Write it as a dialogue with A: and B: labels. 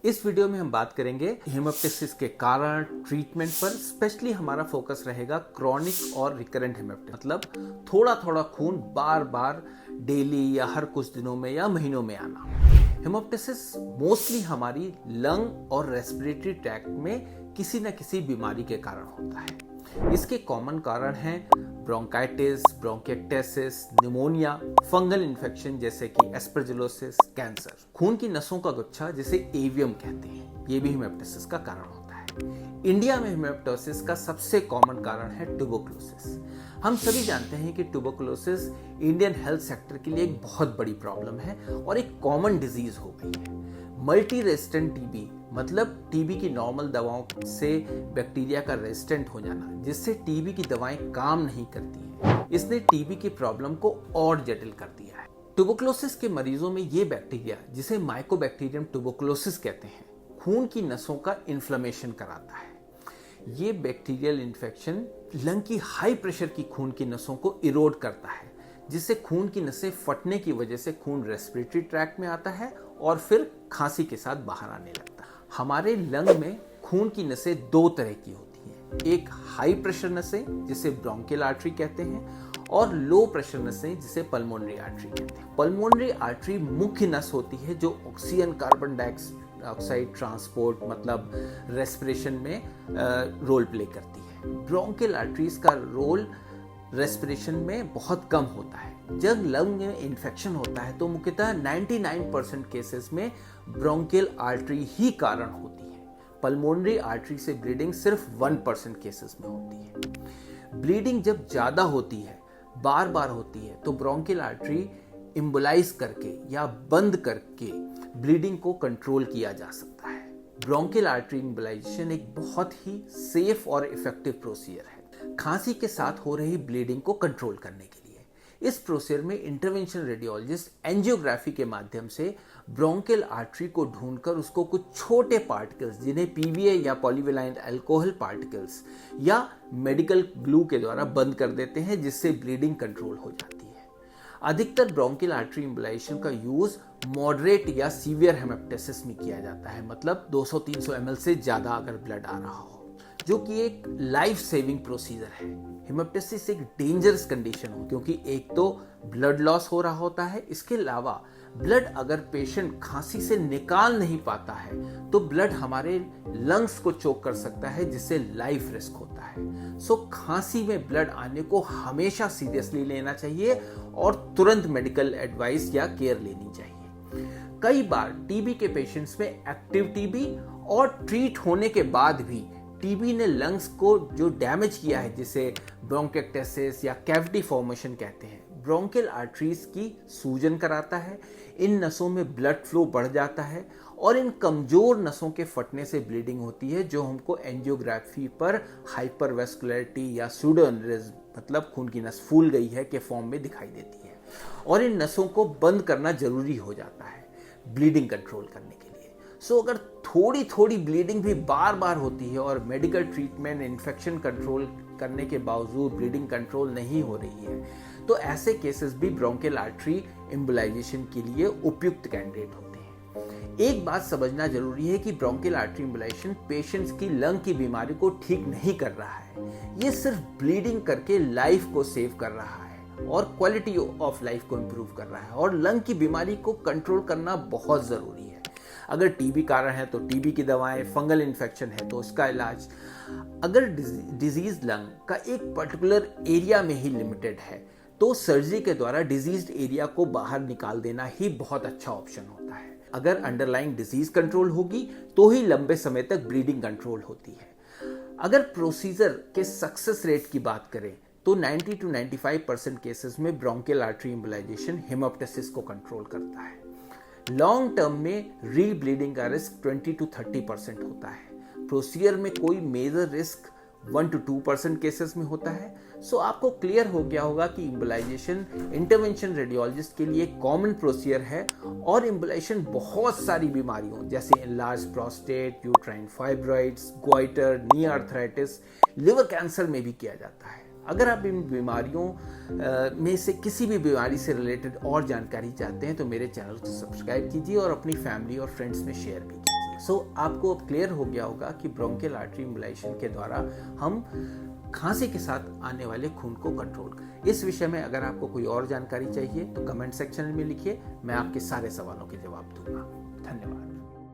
A: इस वीडियो में हम बात करेंगे हेमोप्टिसिस के कारण, ट्रीटमेंट पर। स्पेशली हमारा फोकस रहेगा क्रॉनिक और रिकरेंट हेमोप्टिसिस, मतलब थोड़ा थोड़ा खून बार बार डेली या हर कुछ दिनों में या महीनों में आना। हेमोप्टिसिस मोस्टली हमारी लंग और रेस्पिरेटरी ट्रैक्ट में किसी न किसी बीमारी के कारण होता है। इसके कॉमन कारण हैं bronchitis, bronchiectasis, pneumonia, fungal infection जैसे कि एस्परजिलोसिस, कैंसर। खून की नसों का गुच्छा जिसे एवियम कहते हैं, ये भी हेमोप्टिसिस का कारण होता है। इंडिया में हेमोप्टिसिस का सबसे कॉमन कारण है ट्यूबरकुलोसिस। हम सभी जानते हैं कि ट्यूबरकुलोसिस इंडियन हेल्थ सेक्टर के लिए एक बहुत बड़ी प्रॉब्लम है और एक कॉमन डिजीज हो गई है। मल्टी रेजिस्टेंट टीबी मतलब टीबी की नॉर्मल दवाओं से बैक्टीरिया का रेजिस्टेंट हो जाना, जिससे टीबी की दवाएं काम नहीं करती हैं। इसने टीबी की प्रॉब्लम को और जटिल कर दिया है। ट्यूबरकुलोसिस के मरीजों में ये बैक्टीरिया, जिसे माइकोबैक्टीरियम ट्यूबरकुलोसिस कहते हैं, खून की नसों का इन्फ्लेमेशन कराता है। ये बैक्टीरियल इन्फेक्शन लंग की हाई प्रेशर की खून की नसों को इरोड करता है, जिससे खून की नसें फटने की वजह से खून रेस्पिरेटरी ट्रैक्ट में आता है और फिर खांसी के साथ बाहर आने लगता है। हमारे लंग में खून की नसें दो तरह की होती हैं, एक हाई प्रेशर नसें जिसे ब्रोंकियल आर्टरी कहते हैं और लो प्रेशर नसें जिसे पल्मोनरी आर्टरी कहते हैं। पल्मोनरी आर्टरी मुख्य नस होती है जो ऑक्सीजन कार्बन डाइऑक्साइड ट्रांसपोर्ट मतलब रेस्पिरेशन में रोल प्ले करती है। ब्रोंकियल आर्टरीज का रोल रेस्पिरेशन में बहुत कम होता है। जब लंग में इन्फेक्शन होता है तो मुख्यतः 99% केसेस में ब्रोंकियल आर्टरी ही कारण होती है। पल्मोनरी आर्टरी से ब्लीडिंग सिर्फ 1% केसेस में होती है। ब्लीडिंग जब ज्यादा होती है, बार बार होती है, तो ब्रोंकियल आर्टरी इम्बोलाइज करके या बंद करके ब्लीडिंग को कंट्रोल किया जा सकता है। ब्रोंकियल आर्टरी इम्बोलाइजेशन एक बहुत ही सेफ और इफेक्टिव प्रोसीजर है खांसी के साथ हो रही ब्लीडिंग को कंट्रोल करने के लिए। इस प्रोसीजर में इंटरवेंशन रेडियोलॉजिस्ट एंजियोग्राफी के माध्यम से ब्रोंकियल आर्टरी को ढूंढकर उसको कुछ छोटे पार्टिकल्स, जिन्हें पीवीए या पॉलीविलाइन अल्कोहल पार्टिकल्स या मेडिकल ग्लू के द्वारा बंद कर देते हैं, जिससे ब्लीडिंग कंट्रोल हो जाती है। अधिकतर ब्रोंकियल आर्टरी एम्बोलाइजेशन का यूज मॉडरेट या सीवियर हेमोप्टिसिस में किया जाता है, मतलब 200-300 ml से ज्यादा अगर ब्लड आ रहा हो, जो कि एक लाइफ सेविंग प्रोसीजर है। हेमोप्टिसिस एक डेंजरस कंडीशन हो, क्योंकि एक तो ब्लड लॉस हो रहा होता है, इसके अलावा ब्लड अगर पेशेंट खांसी से निकाल नहीं पाता है तो ब्लड हमारे लंग्स को चोक कर सकता है, जिससे लाइफ रिस्क होता है। सो खांसी में ब्लड आने को हमेशा सीरियसली लेना चाहिए और तुरंत मेडिकल एडवाइस या केयर लेनी चाहिए। कई बार टीबी के पेशेंट्स में एक्टिव टीबी और ट्रीट होने के बाद भी टीबी ने लंग्स को जो डैमेज किया है, जिसे ब्रोंकिएक्टेसिस या कैविटी फॉर्मेशन कहते हैं, ब्रोंकियल आर्टरीज की सूजन कराता है। इन नसों में ब्लड फ्लो बढ़ जाता है और इन कमजोर नसों के फटने से ब्लीडिंग होती है, जो हमको एंजियोग्राफी पर हाइपरवेस्कुलरिटी या सूडोएनेरिज्म मतलब खून की नस फूल गई है के फॉर्म में दिखाई देती है। और इन नसों को बंद करना जरूरी हो जाता है ब्लीडिंग कंट्रोल करने के लिए। सो अगर थोड़ी थोड़ी ब्लीडिंग भी बार बार होती है और मेडिकल ट्रीटमेंट, इन्फेक्शन कंट्रोल करने के बावजूद ब्लीडिंग कंट्रोल नहीं हो रही है, तो ऐसे केसेस भी ब्रोंकियल आर्टरी एम्बोलाइजेशन के लिए उपयुक्त कैंडिडेट होते हैं। एक बात समझना जरूरी है कि ब्रोंकियल आर्टरी एम्बोलाइजेशन पेशेंट्स की लंग की बीमारी को ठीक नहीं कर रहा है, ये सिर्फ ब्लीडिंग करके लाइफ को सेव कर रहा है और क्वालिटी ऑफ लाइफ को इंप्रूव कर रहा है। और लंग की बीमारी को कंट्रोल करना बहुत जरूरी है। अगर टीबी कारण है तो टीबी की दवाएं, फंगल इन्फेक्शन है तो उसका इलाज। अगर डिजीज लंग का एक पर्टिकुलर एरिया में ही लिमिटेड है तो सर्जरी के द्वारा डिजीज्ड एरिया को बाहर निकाल देना ही बहुत अच्छा ऑप्शन होता है। अगर अंडरलाइंग डिजीज कंट्रोल होगी तो ही लंबे समय तक ब्लीडिंग कंट्रोल होती है। अगर प्रोसीजर के सक्सेस रेट की बात करें तो 90-95% केसेस में ब्रोंकियल आर्टरी एम्बोलाइजेशन हेमोप्टिसिस को कंट्रोल करता है। लॉन्ग टर्म में रीब्लीडिंग का रिस्क 20-30% होता है। प्रोसीजर में कोई मेजर रिस्क 1-2% केसेस में होता है। सो आपको क्लियर हो गया होगा कि एम्बोलाइजेशन इंटरवेंशन रेडियोलॉजिस्ट के लिए कॉमन प्रोसीजर है और एम्बोलाइजेशन बहुत सारी बीमारियों जैसे enlarge prostate, uterine fibroids, goitre, knee arthritis, liver cancer में भी किया जाता है। अगर आप इन बीमारियों में से किसी भी बीमारी से रिलेटेड और जानकारी चाहते हैं तो मेरे चैनल को सब्सक्राइब कीजिए और अपनी फैमिली और फ्रेंड्स में शेयर भी कीजिए। आपको अब क्लियर हो गया होगा कि ब्रोंकियल आर्टरी इम्बोलाइजेशन के द्वारा हम खांसी के साथ आने वाले खून को कंट्रोल करें। इस विषय में अगर आपको कोई और जानकारी चाहिए तो कमेंट सेक्शन में लिखिए, मैं आपके सारे सवालों के जवाब दूंगा। धन्यवाद।